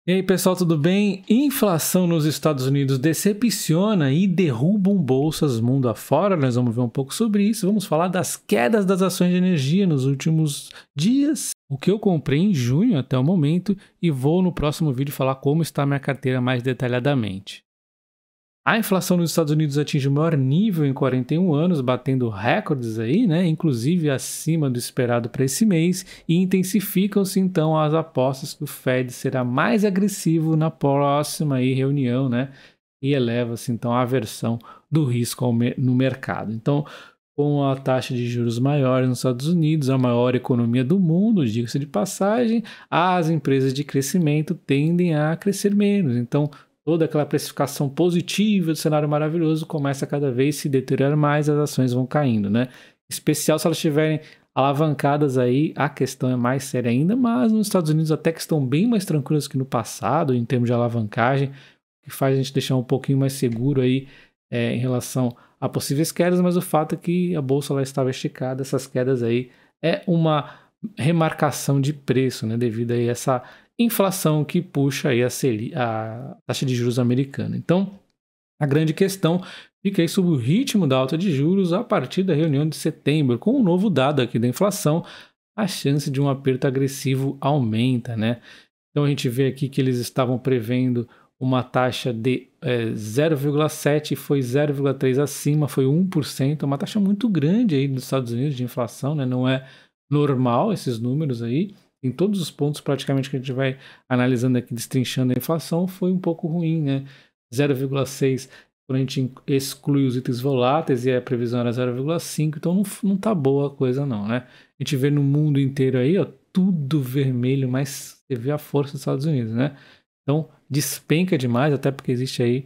E aí, pessoal, tudo bem? Inflação nos Estados Unidos decepciona e derrubam bolsas mundo afora. Nós vamos ver um pouco sobre isso. Vamos falar das quedas das ações de energia nos últimos dias, o que eu comprei em junho até o momento, e vou no próximo vídeo falar como está a minha carteira mais detalhadamente. A inflação nos Estados Unidos atinge o maior nível em 41 anos, batendo recordes aí, né? Inclusive acima do esperado para esse mês, e intensificam-se então as apostas que o Fed será mais agressivo na próxima aí, reunião, né? E eleva-se então a aversão do risco no mercado. Então, com a taxa de juros maior nos Estados Unidos, a maior economia do mundo, diga-se de passagem, as empresas de crescimento tendem a crescer menos. Então, toda aquela precificação positiva do cenário maravilhoso começa a cada vez se deteriorar mais, as ações vão caindo, né? Especial se elas estiverem alavancadas aí, a questão é mais séria ainda, mas nos Estados Unidos até que estão bem mais tranquilos que no passado, em termos de alavancagem, o que faz a gente deixar um pouquinho mais seguro aí em relação a possíveis quedas, mas o fato é que a bolsa lá estava esticada, essas quedas aí é uma remarcação de preço, né? Devido aí a essa inflação que puxa aí a taxa de juros americana. Então, a grande questão fica aí sobre o ritmo da alta de juros a partir da reunião de setembro. Com um novo dado aqui da inflação, a chance de um aperto agressivo aumenta, né? Então, a gente vê aqui que eles estavam prevendo uma taxa de 0,7, foi 0,3 acima, foi 1%, uma taxa muito grande aí dos Estados Unidos de inflação, né? Não é normal esses números aí. Em todos os pontos praticamente que a gente vai analisando aqui, destrinchando a inflação, foi um pouco ruim, né? 0,6 quando a gente exclui os itens voláteis e a previsão era 0,5, então não tá boa a coisa não, né? A gente vê no mundo inteiro aí, ó, tudo vermelho, mas você vê a força dos Estados Unidos, né? Então despenca demais, até porque existe aí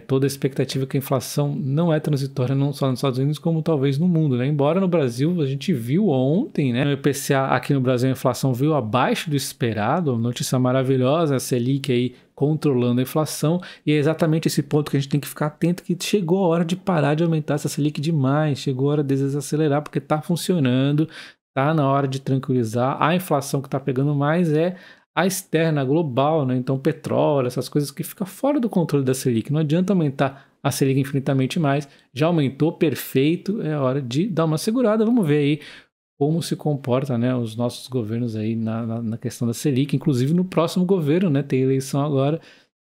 toda a expectativa que a inflação não é transitória, não só nos Estados Unidos, como talvez no mundo, né? Embora no Brasil, a gente viu ontem, né? No IPCA aqui no Brasil a inflação veio abaixo do esperado, notícia maravilhosa, a Selic aí controlando a inflação, e é exatamente esse ponto que a gente tem que ficar atento, que chegou a hora de parar de aumentar essa Selic demais, chegou a hora de desacelerar, porque está funcionando, está na hora de tranquilizar. A inflação que está pegando mais é a externa, global, né? Então petróleo, essas coisas que ficam fora do controle da Selic. Não adianta aumentar a Selic infinitamente mais. Já aumentou, perfeito, é hora de dar uma segurada. Vamos ver aí como se comporta, né, os nossos governos aí na questão da Selic, inclusive no próximo governo, né? Tem eleição agora.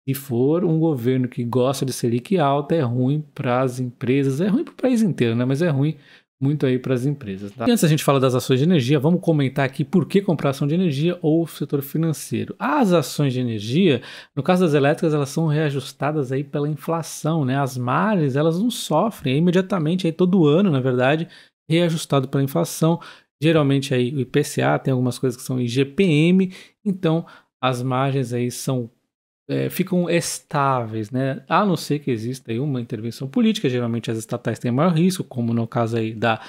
Se for um governo que gosta de Selic alta, é ruim para as empresas, é ruim para o país inteiro, né? Mas é ruim muito aí para as empresas. Tá? E antes a gente falar das ações de energia, vamos comentar aqui por que comprar ação de energia ou setor financeiro. As ações de energia, no caso das elétricas, elas são reajustadas aí pela inflação, né? As margens, elas não sofrem imediatamente, aí todo ano, na verdade, reajustado pela inflação. Geralmente aí o IPCA, tem algumas coisas que são IGPM, então as margens aí ficam estáveis, né? A não ser que exista aí uma intervenção política. Geralmente as estatais têm maior risco, como no caso aí da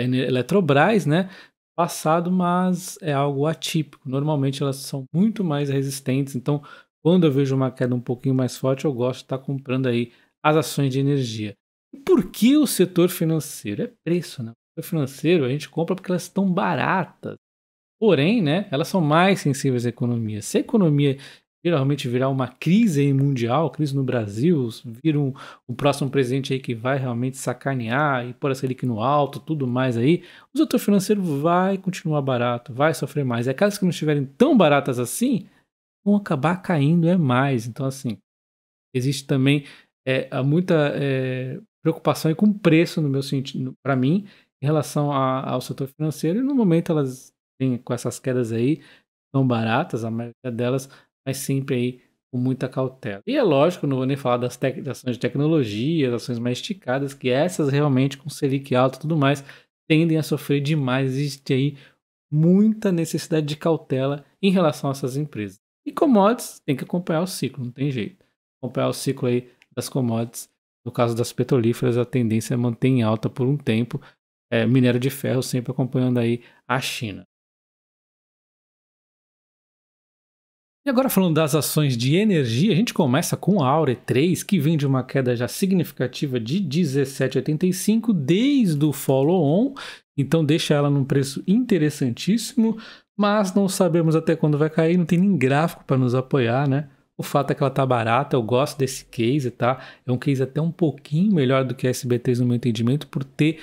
Eletrobras, né? Passado, mas é algo atípico. Normalmente elas são muito mais resistentes. Então, quando eu vejo uma queda um pouquinho mais forte, eu gosto de estar comprando aí as ações de energia. Por que o setor financeiro? É preço, né? O setor financeiro a gente compra porque elas estão baratas. Porém, né, elas são mais sensíveis à economia. Se a economia geralmente virar uma crise aí mundial, crise no Brasil, vira um próximo presidente aí que vai realmente sacanear e pôr a Selic no alto, tudo mais aí, o setor financeiro vai continuar barato, vai sofrer mais. E aquelas que não estiverem tão baratas assim, vão acabar caindo mais. Então, assim, existe também muita preocupação aí com o preço, no meu sentido, para mim, em relação ao setor financeiro, e no momento elas têm com essas quedas aí, são baratas, a maioria delas, mas sempre aí com muita cautela. E é lógico, não vou nem falar das ações de tecnologia, das ações mais esticadas, que essas realmente com Selic alto e tudo mais, tendem a sofrer demais. Existe aí muita necessidade de cautela em relação a essas empresas. E commodities, tem que acompanhar o ciclo, não tem jeito. Acompanhar o ciclo aí das commodities. No caso das petrolíferas, a tendência é manter em alta por um tempo. Minério de ferro sempre acompanhando aí a China. E agora falando das ações de energia, a gente começa com a Aure 3, que vem de uma queda já significativa de 17,85 desde o follow-on, então deixa ela num preço interessantíssimo. mas não sabemos até quando vai cair, não tem nem gráfico para nos apoiar, né? O fato é que ela tá barata, eu gosto desse case, tá? É um case até um pouquinho melhor do que a SB3 no meu entendimento, por ter,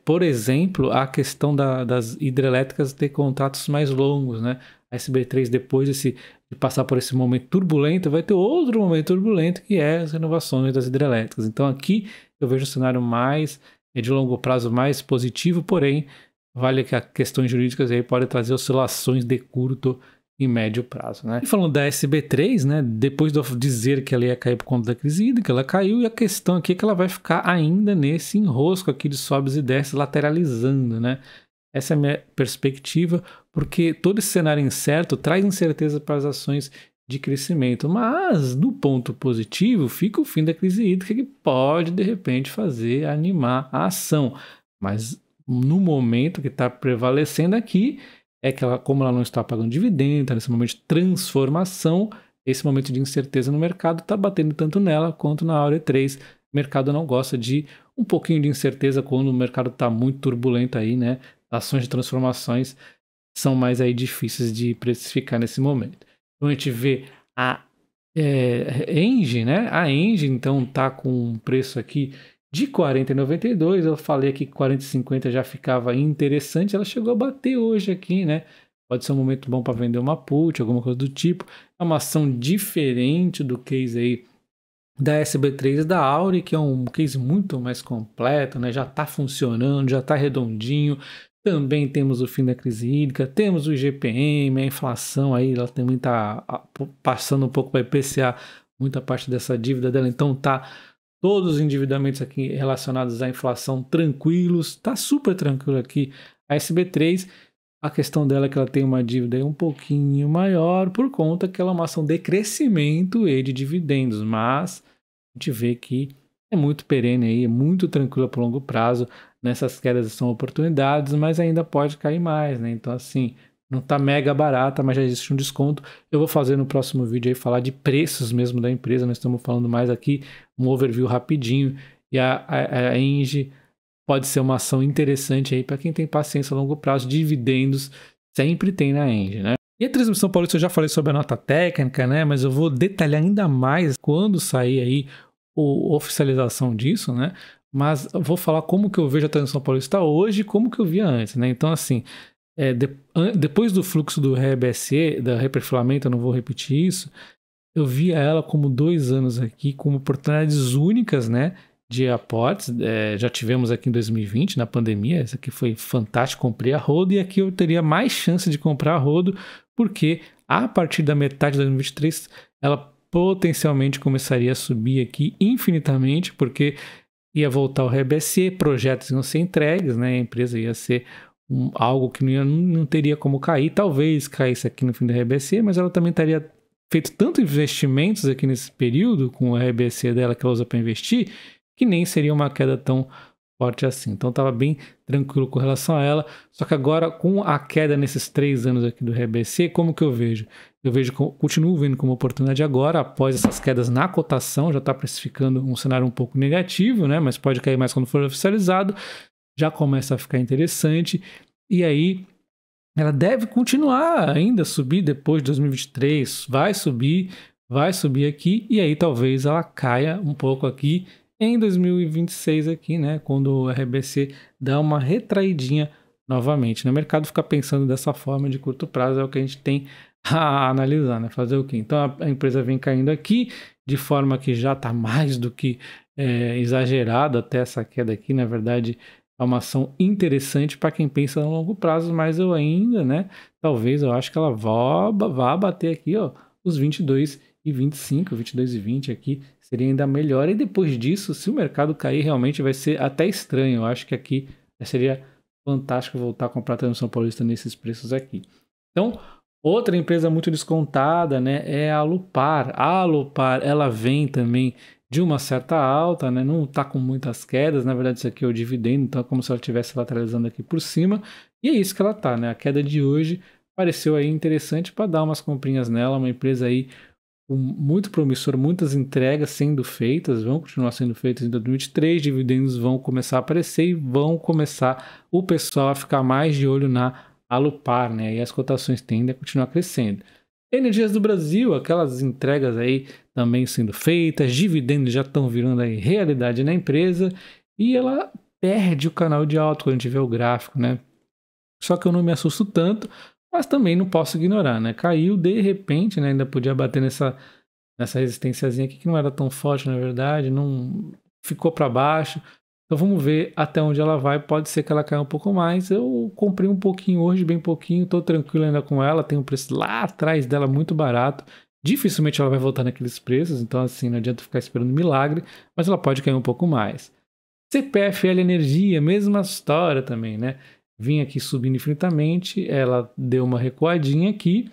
por exemplo, a questão das hidrelétricas ter contratos mais longos, né? A SB3, depois de passar por esse momento turbulento, vai ter outro momento turbulento, que é as renovações das hidrelétricas. Então aqui eu vejo um cenário mais de longo prazo mais positivo, porém, vale que as questões jurídicas aí podem trazer oscilações de curto e médio prazo, né? E falando da SB3, né, depois de eu dizer que ela ia cair por conta da crise hídrica, ela caiu, e a questão aqui é que ela vai ficar ainda nesse enrosco aqui de sobes e desces, lateralizando, né? Essa é a minha perspectiva, porque todo esse cenário incerto traz incerteza para as ações de crescimento, mas no ponto positivo fica o fim da crise hídrica, que pode de repente fazer animar a ação, mas no momento que está prevalecendo aqui é que ela, como ela não está pagando dividendo, está nesse momento de transformação, esse momento de incerteza no mercado está batendo tanto nela quanto na Áurea 3. O mercado não gosta de um pouquinho de incerteza quando o mercado está muito turbulento aí, né? Ações de transformações são mais aí difíceis de precificar nesse momento. Então a gente vê a Engie, né? A Engie então tá com um preço aqui de 40,92, eu falei aqui que 40,50 já ficava interessante, ela chegou a bater hoje aqui, né? Pode ser um momento bom para vender uma put, alguma coisa do tipo. É uma ação diferente do case aí da SB3 e da Auri, que é um case muito mais completo, né? Já está funcionando, já está redondinho. Também temos o fim da crise hídrica, temos o IGPM, a inflação aí, ela também está passando um pouco para IPCA, muita parte dessa dívida dela, então tá todos os endividamentos aqui relacionados à inflação tranquilos, está super tranquilo aqui. A SB3, a questão dela é que ela tem uma dívida aí um pouquinho maior por conta que ela é uma ação de crescimento e de dividendos, mas a gente vê que é muito perene aí, é muito tranquila por longo prazo. Nessas quedas são oportunidades, mas ainda pode cair mais, né? Então assim, não está mega barata, mas já existe um desconto. Eu vou fazer no próximo vídeo aí falar de preços mesmo da empresa. Nós estamos falando mais aqui, um overview rapidinho. E a Engie pode ser uma ação interessante aí para quem tem paciência a longo prazo. Dividendos sempre tem na Engie, né? E a Transmissão Paulista eu já falei sobre a nota técnica, né? Mas eu vou detalhar ainda mais quando sair aí a oficialização disso, né? Mas eu vou falar como que eu vejo a Transmissão Paulista hoje e como que eu via antes, né? Então assim, depois do fluxo do RBSE, da reperfilamento, eu não vou repetir isso, eu via ela como 2 anos aqui, como oportunidades únicas, né, de aportes. Já tivemos aqui em 2020, na pandemia, essa aqui foi fantástico, comprei a rodo, e aqui eu teria mais chance de comprar a rodo, porque a partir da metade de 2023, ela potencialmente começaria a subir aqui infinitamente, porque ia voltar o RBSE, projetos iam ser entregues, né, a empresa ia ser algo que não teria como cair, talvez caísse aqui no fim da RBSE, mas ela também teria feito tanto investimentos aqui nesse período com a RBSE dela que ela usa para investir, que nem seria uma queda tão forte assim. Então estava bem tranquilo com relação a ela, só que agora com a queda nesses 3 anos aqui do RBSE, como que eu vejo? Eu continuo vendo como oportunidade agora, após essas quedas na cotação, já está precificando um cenário um pouco negativo, né? Mas pode cair mais quando for oficializado, já começa a ficar interessante, e aí ela deve continuar ainda a subir depois de 2023, vai subir aqui, e aí talvez ela caia um pouco aqui em 2026 aqui, né, quando o RBC dá uma retraidinha novamente. O mercado fica pensando dessa forma de curto prazo, é o que a gente tem a analisar, né, fazer o quê? Então a empresa vem caindo aqui, de forma que já está mais do que exagerado até essa queda aqui, na verdade é uma ação interessante para quem pensa no longo prazo, mas eu ainda, né, talvez eu acho que ela vá bater aqui, ó, os 22,25, 22,20 aqui, seria ainda melhor. E depois disso, se o mercado cair, realmente vai ser até estranho. Eu acho que aqui seria fantástico voltar a comprar a Transmissão Paulista nesses preços aqui. Então, outra empresa muito descontada, né, é a Alupar. A Alupar, ela vem também de uma certa alta, né, não está com muitas quedas. Na verdade, isso aqui é o dividendo, então é como se ela estivesse lateralizando aqui por cima. E é isso que ela está, né? A queda de hoje pareceu aí interessante para dar umas comprinhas nela, uma empresa aí muito promissor, muitas entregas sendo feitas, vão continuar sendo feitas em 2023, dividendos vão começar a aparecer e vão começar o pessoal a ficar mais de olho na Alupar, né? E as cotações tendem a continuar crescendo. Energias do Brasil, aquelas entregas aí também sendo feitas, dividendos já estão virando aí realidade na empresa e ela perde o canal de alta quando a gente vê o gráfico, né? Só que eu não me assusto tanto, mas também não posso ignorar, né? Caiu de repente, né? Ainda podia bater nessa resistênciazinha aqui que não era tão forte, na verdade, não ficou para baixo. Então vamos ver até onde ela vai. Pode ser que ela caia um pouco mais. Eu comprei um pouquinho hoje, bem pouquinho. Estou tranquilo ainda com ela. Tem um preço lá atrás dela muito barato. Dificilmente ela vai voltar naqueles preços. Então assim, não adianta ficar esperando milagre. Mas ela pode cair um pouco mais. CPFL Energia, mesma história também, né? Vinha aqui subindo infinitamente. Ela deu uma recuadinha aqui.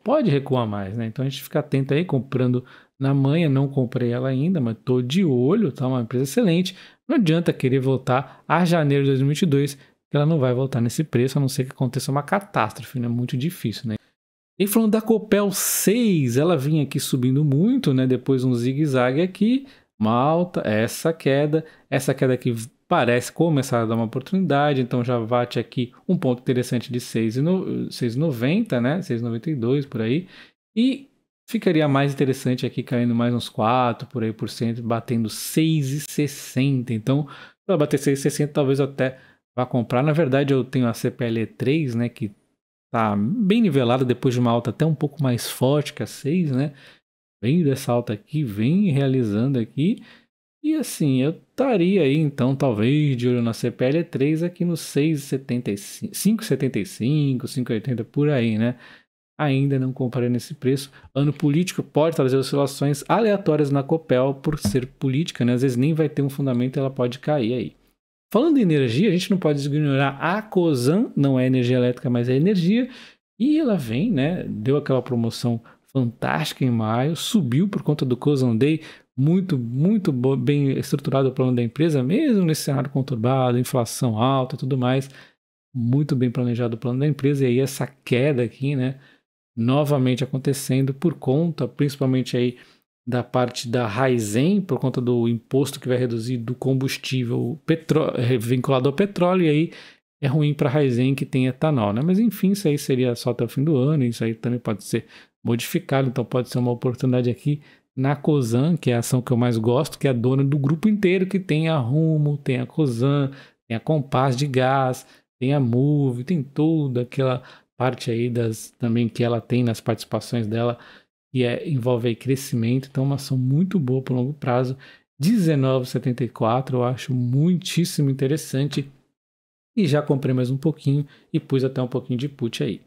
Pode recuar mais, né? Então a gente fica atento aí, comprando na manhã. Não comprei ela ainda, mas estou de olho, tá? Uma empresa excelente. Não adianta querer voltar a janeiro de 2022, que ela não vai voltar nesse preço, a não ser que aconteça uma catástrofe, né? Muito difícil, né? E falando da Copel 6, ela vinha aqui subindo muito, né? Depois um zigue-zague aqui, uma alta, essa queda aqui parece começar a dar uma oportunidade, então já bate aqui um ponto interessante de 6,90, né? 6,92 por aí. E ficaria mais interessante aqui caindo mais uns 4 por aí por cento, batendo 6,60. Então, para bater 6,60 talvez eu até vá comprar. Na verdade, eu tenho a CPLE3, né, que tá bem nivelada depois de uma alta até um pouco mais forte que a 6, né? Vem dessa alta aqui, vem realizando aqui. E assim, eu estaria aí então talvez de olho na CPLE3 aqui nos 6,75, 5,75, 5,80 por aí, né? Ainda não comprei nesse preço. Ano político pode trazer oscilações aleatórias na Copel por ser política, né? Às vezes nem vai ter um fundamento e ela pode cair aí. Falando em energia, a gente não pode ignorar a Cosan, não é energia elétrica, mas é energia. E ela vem, né? Deu aquela promoção fantástica em maio, subiu por conta do Cosan Day, muito bem estruturado o plano da empresa, mesmo nesse cenário conturbado, inflação alta e tudo mais. Muito bem planejado o plano da empresa. E aí essa queda aqui, né? Novamente acontecendo por conta, principalmente aí da parte da Raizen, por conta do imposto que vai reduzir do combustível vinculado ao petróleo, e aí é ruim para a Raizen que tem etanol, né? Mas enfim, isso aí seria só até o fim do ano, isso aí também pode ser modificado, então pode ser uma oportunidade aqui na Cosan, que é a ação que eu mais gosto, que é a dona do grupo inteiro, que tem a Rumo, tem a Cosan, tem a Compass de Gás, tem a Moove, tem toda aquela parte aí também que ela tem nas participações dela, que envolve aí crescimento. Então uma ação muito boa para o longo prazo, 19,74, eu acho muitíssimo interessante, e já comprei mais um pouquinho e pus até um pouquinho de put aí.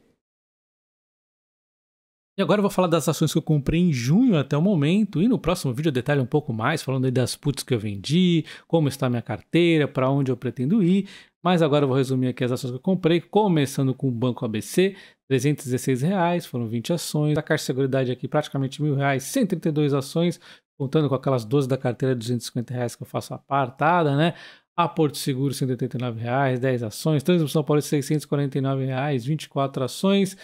E agora eu vou falar das ações que eu comprei em junho até o momento, e no próximo vídeo eu detalho um pouco mais, falando aí das puts que eu vendi, como está a minha carteira, para onde eu pretendo ir. Mas agora eu vou resumir aqui as ações que eu comprei, começando com o Banco ABC, R$316, foram 20 ações. A Caixa de Seguridade aqui praticamente R$1.000, 132 ações, contando com aquelas 12 da carteira de R$250 que eu faço apartada, né? A Porto Seguro, R$189, 10 ações. Transmissão Paulista, R$649, 24 ações.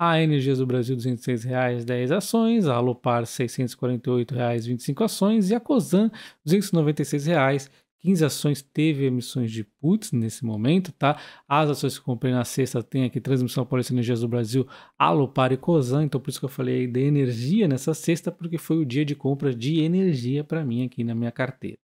A Energias do Brasil, R$206, 10 ações. A Alupar, R$648, 25 ações. E a Cosan, R$296, 15 ações. Teve emissões de puts nesse momento, tá? As ações que eu comprei na sexta tem aqui Transmissão Paulista, Energias do Brasil, Alupar e Cosan. Então por isso que eu falei aí de energia nessa sexta, porque foi o dia de compra de energia para mim aqui na minha carteira.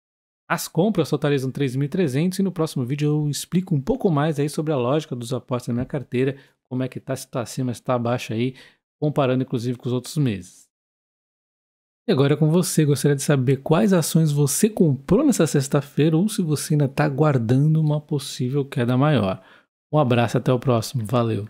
As compras totalizam 3.300 e no próximo vídeo eu explico um pouco mais aí sobre a lógica dos aportes na minha carteira, como é que tá, se está acima, se está abaixo aí, comparando inclusive com os outros meses. E agora com você, gostaria de saber quais ações você comprou nessa sexta-feira ou se você ainda está guardando uma possível queda maior. Um abraço, até o próximo, valeu!